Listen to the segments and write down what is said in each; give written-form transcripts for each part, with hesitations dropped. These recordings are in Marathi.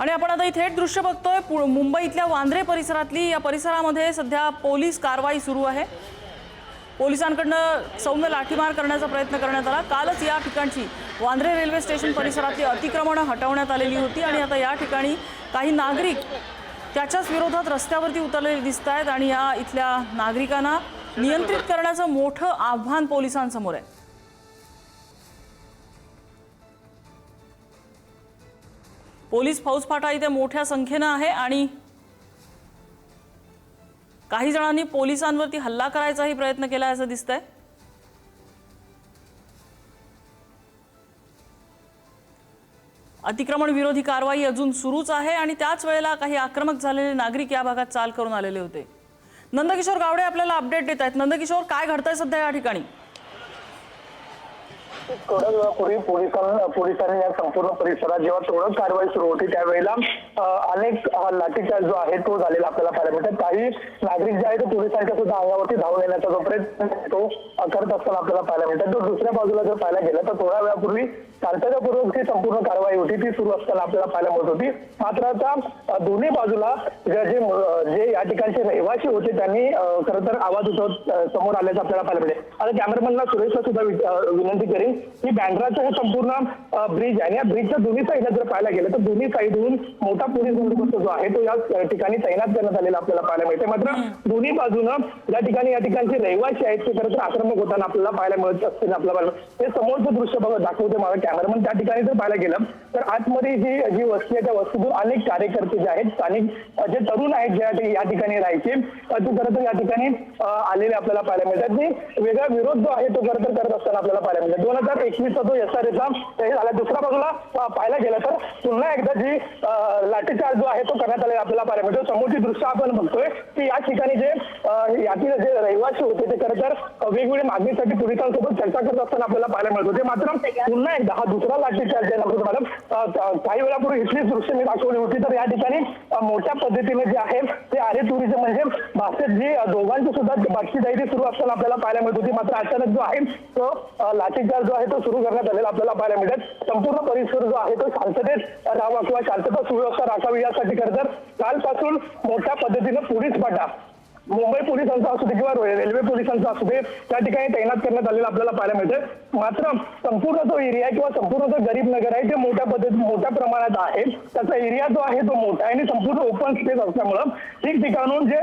आणि आपण आता थेट दृश्य बघतोय मुंबईतल्या वांद्रे परिसरातली। या परिसरामध्ये सध्या पोलीस कारवाई सुरू आहे। पोलिसांकडून सौम्य लाठीमार करण्याचा प्रयत्न करण्यात आला। कालच या ठिकाणची वांद्रे रेल्वे स्टेशन परिसरातली अतिक्रमणे हटवण्यात आलेली होती आणि आता या ठिकाणी काही नागरिक त्याच्याच विरोधात रस्त्यावरती उतरलेले दिसतायत आणि या इथल्या नागरिकांना नियंत्रित करण्याचं मोठं आव्हान पोलिसांसमोर आहे। पोलीस फौजफाटा इथे मोठ्या संख्येने आहे आणि काही जणांनी पोलिसांवरती हल्ला करायचाही प्रयत्न केला असं दिसतंय। अतिक्रमण विरोधी कारवाई अजून सुरूच आहे आणि त्याच वेळेला काही आक्रमक झालेले नागरिक या भागात चाल करून आलेले होते। नंदकिशोर गावडे आपल्याला अपडेट देत आहेत। नंदकिशोर, काय घडतंय सध्या या ठिकाणी? थोड्या वेळापूर्वी पोलिसांनी या संपूर्ण परिसरात जेव्हा तोडक कारवाई सुरू होती त्यावेळेला अनेक लाठीचार्ज जो आहे तो झालेला आपल्याला पाहायला मिळतात। काही नागरिक जे आहेत ते पोलिसांच्या सुद्धा अंगावरती धावून येण्याचा जो प्रयत्न तो करत असताना आपल्याला पाहायला मिळतात। तो दुसऱ्या बाजूला जर पाहायला गेलं तर थोड्या वेळापूर्वी शांततापूर्वक जी संपूर्ण कारवाई होती ती सुरू असताना आपल्याला पाहायला मिळत होती। मात्र आता दोन्ही बाजूला जे या ठिकाणचे रहिवासी होते त्यांनी खरं तर आवाज उठवत समोर आल्याचं आपल्याला पाहायला मिळेल। आता कॅमेरामॅनला सुरेशला सुद्धा विनंती करेन की बँड्राचं हे संपूर्ण ब्रिज आहे, या ब्रिजच्या दोन्ही साईडला जर पाहायला गेलं तर दोन्ही साईडहून मोठा पोलीस बंदोबस्त जो आहे तो या ठिकाणी तैनात करण्यात आलेला आपल्याला पाहायला मिळते। मात्र दोन्ही बाजूनं या ठिकाणचे रहिवासी आहेत ते खरं तर आक्रमक होताना आपल्याला पाहायला मिळत असतील। आपल्याला हे समोरचं दृश्य दाखवते माझा कॅमेरामॅन। त्या ठिकाणी जर पाहायला गेलं तर आतमध्ये जी वस्ती आहे त्या वस्तीतून अनेक कार्यकर्ते जे आहेत, स्थानिक जे तरुण आहेत जे या ठिकाणी राहायचे ते खरं तर या ठिकाणी आलेले आपल्याला पाहायला मिळतात। ते वेगळा विरोध जो आहे तो खरं तर करत असताना आपल्याला पाहायला मिळतात। 2021चा जो SRAचा झाला। दुसऱ्या बाजूला पाहायला गेलं तर पुन्हा एकदा जी लाठीचार्ज जो आहे तो करण्यात आलेला आपल्याला पाहायला मिळतो। समोरची दृश्य आपण बघतोय की या ठिकाणी यातील जे रहिवासी होते ते खरं तर वेगवेगळ्या मागणीसाठी पोलिसांसोबत चर्चा करत असताना आपल्याला पाहायला मिळत होते। मात्र पुन्हा एकदा हा दुसरा लाठीचार्ज आहे मॅडम। काही वेळापूर्वी इथलीच दृश्य मी दाखवली होती तर या ठिकाणी मोठ्या पद्धतीने जे आहे ते आरे तुरीचे म्हणजे भाषेत जी दोघांची सुद्धा बातचीत सुरू असताना आपल्याला पाहायला मिळत होती। मात्र अचानक जो आहे तो लाठीचार्ज जो आहे तो सुरू करण्यात आलेला आपल्याला पाहायला मिळतात। संपूर्ण परिसर जो आहे तो शांततेत राहावा किंवा शांतता सुव्यवस्था राखावी यासाठी खरं तर कालपासून मोठ्या पद्धतीने पोलीस फाटा मुंबई पोलिसांचा असू दे किंवा रेल्वे पोलिसांचा असू दे त्या ठिकाणी तैनात करण्यात आलेला आपल्याला पाहायला मिळतं। मात्र संपूर्ण जो एरिया किंवा संपूर्ण जो गरीब नगर आहे ते मोठ्या प्रमाणात आहे। त्याचा एरिया जो आहे तो मोठा आहे आणि संपूर्ण ओपन स्पेस असल्यामुळं ठिकठिकाणून जे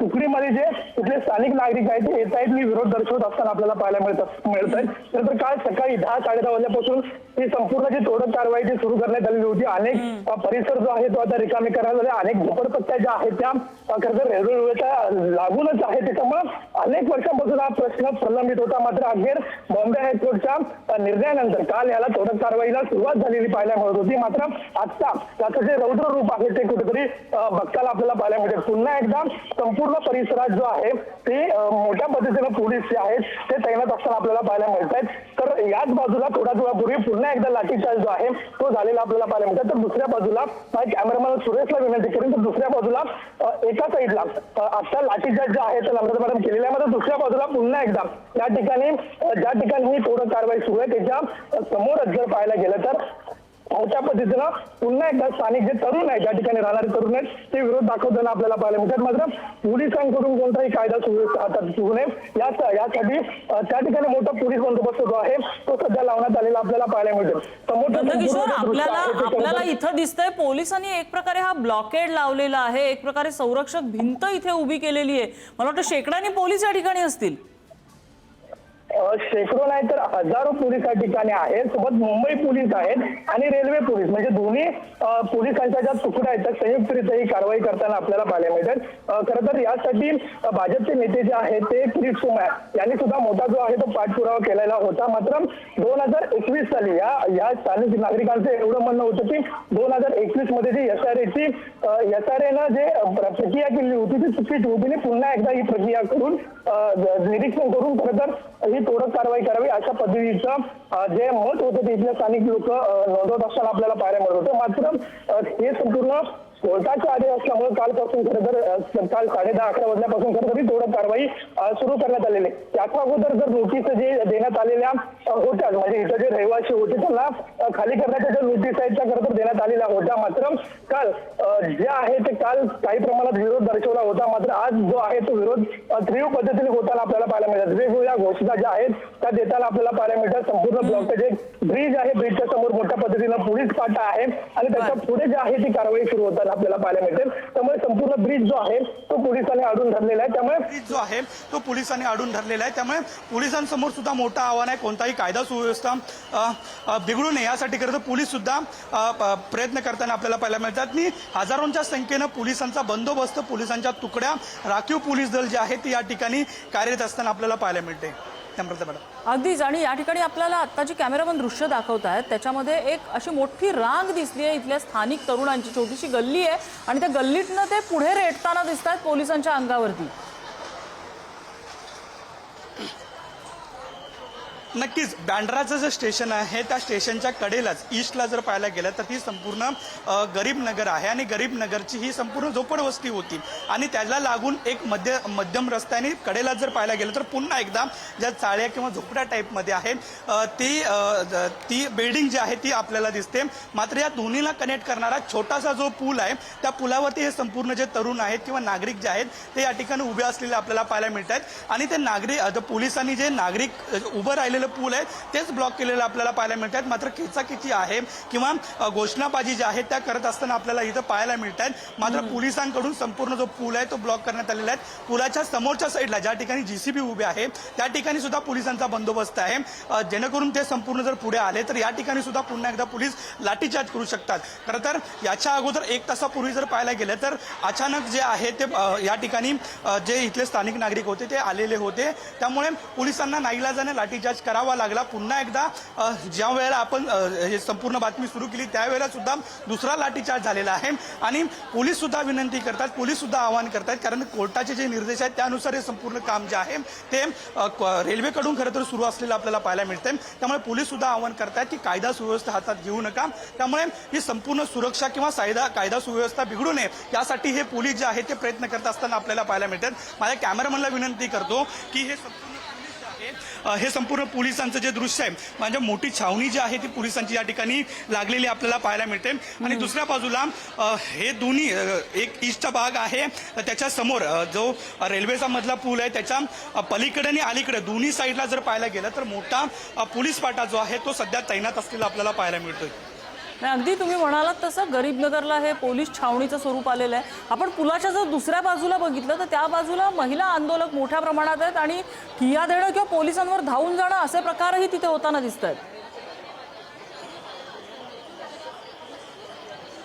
तुकडीमध्ये जे तिथले स्थानिक नागरिक आहेत ते येत आहेत मी विरोध दर्शवत असताना आपल्याला पाहायला मिळत आहे। तर काल सकाळी 10-10:30 वाजल्यापासून ही संपूर्ण जी तोडक कारवाई ती सुरू करण्यात आलेली होती। अनेक परिसर जो आहे तो आता रिकामी करण्यात आले। अनेक झोपडपट्ट्या ज्या आहेत त्या खरं तर रेल्वेच्या लागूनच आहे, त्याच्यामुळे अनेक वर्षांपासून हा प्रश्न प्रलंबित होता। मात्र अखेर बॉम्बे हायकोर्टच्या निर्णयानंतर काल याला तोडक कारवाईला सुरुवात झालेली पाहायला मिळत होती। मात्र आता त्याचं जे रौद्र रूप आहे ते कुठेतरी बघताना आपल्याला पाहायला मिळते। पुन्हा एकदा संपूर्ण परिसरात जो आहे ते मोठ्या पद्धतीने पोलीस जे आहेत ते तैनात असताना आपल्याला पाहायला मिळत आहेत। तर याच बाजूला थोड्या वेळापूर्वी पुन्हा एकदा लाठीचार्ज जो आहे तो झालेला आपल्याला पाहायला मिळतात। तर दुसऱ्या बाजूला कॅमेरामॅन सुरेशला विनंती करेन तर दुसऱ्या बाजूला एका साईडला आता लाठीचार्ज जे आहे तर नम्रता मॅडम केलेला आहे। मात्र दुसऱ्या बाजूला पुन्हा एकदा या ठिकाणी ज्या ठिकाणी ही तोडक कारवाई सुरू आहे त्याच्या समोरच जर पाहायला गेलं तर मोठ्या पद्धतीनं पुन्हा एकदा स्थानिक जे तरुण आहेत ज्या ठिकाणी राहणारे तरुण आहेत ते विरोध दाखवताना आपल्याला पाहायला मिळतात। मात्र पोलिसांकडून कोणताही कायदा सुरू नये यासाठी त्या ठिकाणी मोठा पोलीस बंदोबस्त जो आहे तो सध्या लावण्यात आलेला आपल्याला पाहायला मिळतो। आपल्याला इथं दिसतंय पोलिसांनी एक प्रकारे हा ब्लॉकेड लावलेला आहे, एक प्रकारे संरक्षक भिंत इथे उभी केलेली आहे। मला वाटतं शेकड्याने पोलीस या ठिकाणी असतील। शेकडो नाही तर हजारो पोलीस या ठिकाणी आहेत। सोबत मुंबई पोलीस आहेत आणि रेल्वे पोलीस म्हणजे दोन्ही पोलिसांच्या ज्या तुकड्या आहेत त्या संयुक्तरित्या ही कारवाई करताना आपल्याला पाहायला मिळतात। खरं तर यासाठी भाजपचे नेते जे आहेत ते किरीट सोमय्या यांनी सुद्धा मोठा जो आहे तो पाठपुरावा केलेला होता। मात्र 2021 साली या स्थानिक नागरिकांचं एवढं म्हणणं होतं की 2021 मध्ये जी SRAनं जे प्रक्रिया केली होती ती चुकीची होती। पुन्हा एकदा ही प्रक्रिया करून निरीक्षण करून खरं तर ही तोडक कारवाई करावी अशा पद्धतीचं जे मत होतं ते इथले स्थानिक लोक नोंदवत असताना आपल्याला पाहायला मिळत होतं। मात्र हे संपूर्ण कोर्टाच्या आदेश असल्यामुळे कालपासून खरं तर काल 10:30-11 वाजल्यापासून खरं तरी तोडक कारवाई सुरू करण्यात आलेली आहे. त्याच्या अगोदर जर नोटीस जे देण्यात आलेल्या होत्या, म्हणजे इथं जे रहिवासी होते त्यांना खाली करण्याच्या ज्या नोटीस आहेत त्या खरं तर देण्यात आलेल्या होत्या. मात्र काल जे आहे ते काल काही प्रमाणात विरोध दर्शवला होता. मात्र आज जो आहे तो विरोध तीव्र पद्धतीने होताना आपल्याला पाहायला मिळतात. वेगवेगळ्या घोषणा ज्या आहेत त्या देताना आपल्याला पाहायला मिळतात. संपूर्ण ब्लॉकचे जे ब्रिज आहे, ब्रिजच्या समोर मोठ्या पद्धतीनं पोलीस पाटा आहे आणि त्याच्या पुढे जे आहे ती कारवाई सुरू होताना आपल्याला पाहायला मिळते. त्यामुळे संपूर्ण ब्रिज जो आहे तो पोलिसांनी अडून धरलेला आहे. त्यामुळे ब्रिज जो आहे तो पोलिसांनी अडून धरलेला आहे. त्यामुळे पोलिसांसमोर सुद्धा मोठं आव्हान आहे. कोणताही कायदा सुव्यवस्था बिघडू नये यासाठी खरं तर पोलीस सुद्धा प्रयत्न करताना आपल्याला पाहायला मिळतात. आणि हजारोंच्या संख्येनं पोलिसांचा बंदोबस्त, पोलिसांच्या तुकड्या, राखीव पोलीस दल जे आहे ते या ठिकाणी कार्यरत असताना आपल्याला पाहायला मिळते. अगदीच. आणि या ठिकाणी आपल्याला आता जी कॅमेरामन दृश्य दाखवत आहेत त्याच्यामध्ये एक अशी मोठी रांग दिसली आहे इथल्या स्थानिक तरुणांची. छोटीशी गल्ली आहे आणि त्या गल्लीतनं ते पुढे रेटताना दिसत आहेत पोलिसांच्या अंगावरती. नक्कीच बँड्राचं जे स्टेशन आहे त्या स्टेशनच्या कडेलाच ईस्टला जर पाहायला गेलं तर ती संपूर्ण गरीब नगर आहे आणि गरीब नगरची ही संपूर्ण झोपडवस्ती होती आणि त्याला लागून एक मध्यम रस्त्याने कडेला जर पाहायला गेलं तर पुन्हा एकदा ज्या चाळ्या किंवा झोपड्या टाईपमध्ये आहेत ती बिल्डिंग जी आहे ती आपल्याला दिसते. मात्र या दोन्हीला कनेक्ट करणारा छोटासा जो पूल आहे त्या पुलावरती हे संपूर्ण जे तरुण आहेत किंवा नागरिक जे आहेत ते या ठिकाणी उभे असलेले आपल्याला पाहायला मिळत आहेत आणि ते नागरिक पोलिसांनी जे नागरिक उभं राहिलेलं पूल आहे तेच ब्लॉक केलेलं आपल्याला पाहायला मिळतात. मात्र खेचाखेची आहे किंवा घोषणाबाजी जी आहे त्या करत असताना आपल्याला इथं पाहायला मिळत आहेत. मात्र पोलिसांकडून संपूर्ण जो पूल आहे तो ब्लॉक करण्यात आलेला आहे. पुलाच्या समोरच्या साईडला ज्या ठिकाणी जीसीबी उभे आहे त्या ठिकाणी सुद्धा पोलिसांचा बंदोबस्त आहे, जेणेकरून ते संपूर्ण जर पुढे आले तर या ठिकाणी सुद्धा पुन्हा एकदा पोलीस लाठीचार्ज करू शकतात. खरं तर याच्या अगोदर 1 तासापूर्वी जर पाहायला गेलं तर अचानक जे आहे ते या ठिकाणी जे इथले स्थानिक नागरिक होते ते आलेले होते. त्यामुळे पोलिसांना नाईलाजाने लाठीचार्ज करावा लागला. पुन्हा एकदा ज्या वेळेला आपण हे संपूर्ण बातमी सुरू केली त्यावेळेला सुद्धा दुसरा लाठीचार्ज झालेला आहे आणि पोलीस सुद्धा विनंती करतात, पोलीस सुद्धा आवाहन करतात, कारण कोर्टाचे जे निर्देश आहेत त्यानुसार हे संपूर्ण काम जे आहे ते रेल्वेकडून खरं तर सुरू असलेलं आपल्याला पाहायला मिळते. त्यामुळे पोलीस सुद्धा आवाहन करतात की कायदा सुव्यवस्था हातात घेऊ नका. त्यामुळे ही संपूर्ण सुरक्षा किंवा कायदा सुव्यवस्था बिघडू नये यासाठी हे पोलीस जे आहे ते प्रयत्न करत असताना आपल्याला पाहायला मिळतात. माझ्या कॅमेरामनला विनंती करतो की हे संपूर्ण पोलिसांचं जे दृश्य आहे म्हणजे मोठी छावणी जी आहे ती पोलिसांची या ठिकाणी लागलेली आपल्याला पाहायला मिळते. आणि दुसऱ्या बाजूला हे दोन्ही एक ईस्टचा भाग आहे त्याच्या समोर जो रेल्वेचा मधला पूल आहे त्याच्या पलीकडे आणि अलीकडे दोन्ही साईडला जर पाहायला गेलं तर मोठा पोलीस पाटा जो आहे तो सध्या तैनात असलेला आपल्याला पाहायला मिळतोय. अगदी तुम्ही म्हणालात तसं गरीब नगरला हे पोलीस छावणीचं स्वरूप आलेलं आहे. आपण पुलाच्या जर दुसऱ्या बाजूला बघितलं तर त्या बाजूला महिला आंदोलक मोठ्या प्रमाणात आहेत आणि ठिय्या देणं किंवा पोलिसांवर धावून जाणं असे प्रकारही तिथे होताना दिसत आहेत.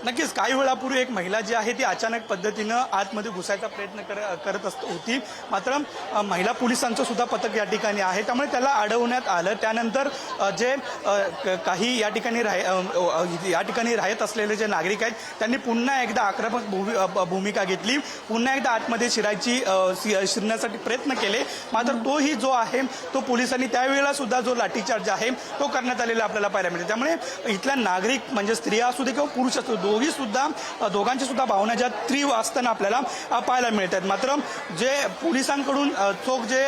नक्कीच काही वेळापूर्वी एक महिला जी आहे ती अचानक पद्धतीनं आतमध्ये घुसायचा प्रयत्न करत होती. मात्र महिला पोलिसांचं सुद्धा पथक या ठिकाणी आहे त्यामुळे त्याला अडवण्यात आलं. त्यानंतर जे काही या ठिकाणी राहत असलेले जे नागरिक आहेत त्यांनी पुन्हा एकदा आक्रमक भूमिका घेतली, पुन्हा एकदा आतमध्ये शिरण्यासाठी प्रयत्न केले. मात्र तोही जो आहे तो पोलिसांनी त्यावेळेला सुद्धा जो लाठीचार्ज आहे तो करण्यात आलेला आपल्याला पाहायला मिळते. त्यामुळे इथल्या नागरिक म्हणजे स्त्रिया असू दे किंवा पुरुष असू दे दोघांची सुद्धा भावना ज्या तीव्र असताना आपल्याला पाहायला मिळतात. मात्र जे पोलिसांकडून चोख जे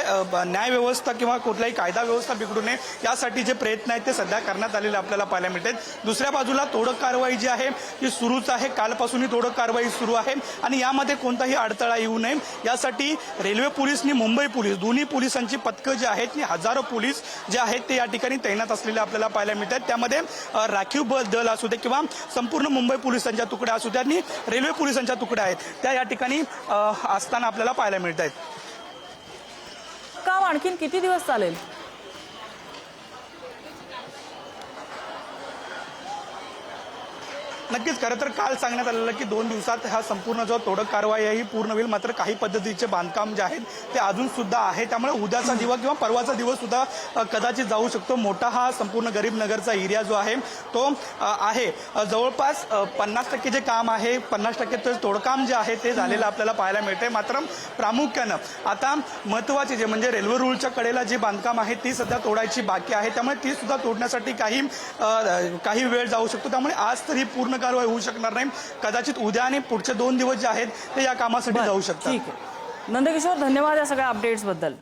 न्याय व्यवस्था किंवा कुठलाही कायदा व्यवस्था बिघडू नये यासाठी जे प्रयत्न आहेत ते सध्या करण्यात आलेले आपल्याला पाहायला मिळतात. दुसऱ्या बाजूला तोडक कारवाई जी आहे ती सुरूच आहे. कालपासून ही तोडक कारवाई सुरू आहे आणि यामध्ये कोणताही अडथळा येऊ नये यासाठी रेल्वे पोलीसनी मुंबई पोलीस दोन्ही पोलिसांची पथकं जी आहेत ती हजारो पोलीस जे आहेत ते या ठिकाणी तैनात असलेले आपल्याला पाहायला मिळतात. त्यामध्ये राखीव दल असू दे किंवा संपूर्ण मुंबई पोलिसांच्या तुकड्या असू द्या आणि रेल्वे पोलिसांच्या तुकड्या आहेत त्या या ठिकाणी असताना आपल्याला पाहायला मिळत आहेत. काम आणखीन किती दिवस चालेल? नक्कीच खरं तर काल सांगण्यात आलेलं की 2 दिवसात हा संपूर्ण जो तोडक कारवाई आहे ही पूर्ण होईल. मात्र काही पद्धतीचे बांधकाम जे आहेत ते अजून सुद्धा आहे. त्यामुळे उद्याचा दिवस किंवा परवाचा दिवस सुद्धा कदाचित जाऊ शकतो. मोठा हा संपूर्ण गरीब नगरचा एरिया जो आहे तो आहे जवळपास 50% जे काम आहे 50% तोडकाम जे आहे ते झालेलं आपल्याला पाहायला मिळते. मात्र प्रामुख्यानं आता महत्त्वाचे जे म्हणजे रेल्वे रूळच्या कडेला जी बांधकाम आहे ती सध्या तोडायची बाकी आहे. त्यामुळे ती सुद्धा तोडण्यासाठी काही वेळ जाऊ शकतो. त्यामुळे आज तरी पूर्ण पूर्ण कारवाई होऊ शकणार नाही. कदाचित उद्या आणि पुढचे 2 दिवस जे आहेत ते या कामासाठी जाऊ शकतात. ठीक आहे. नंदकिशोर, धन्यवाद या सगळ्या अपडेट्सबद्दल.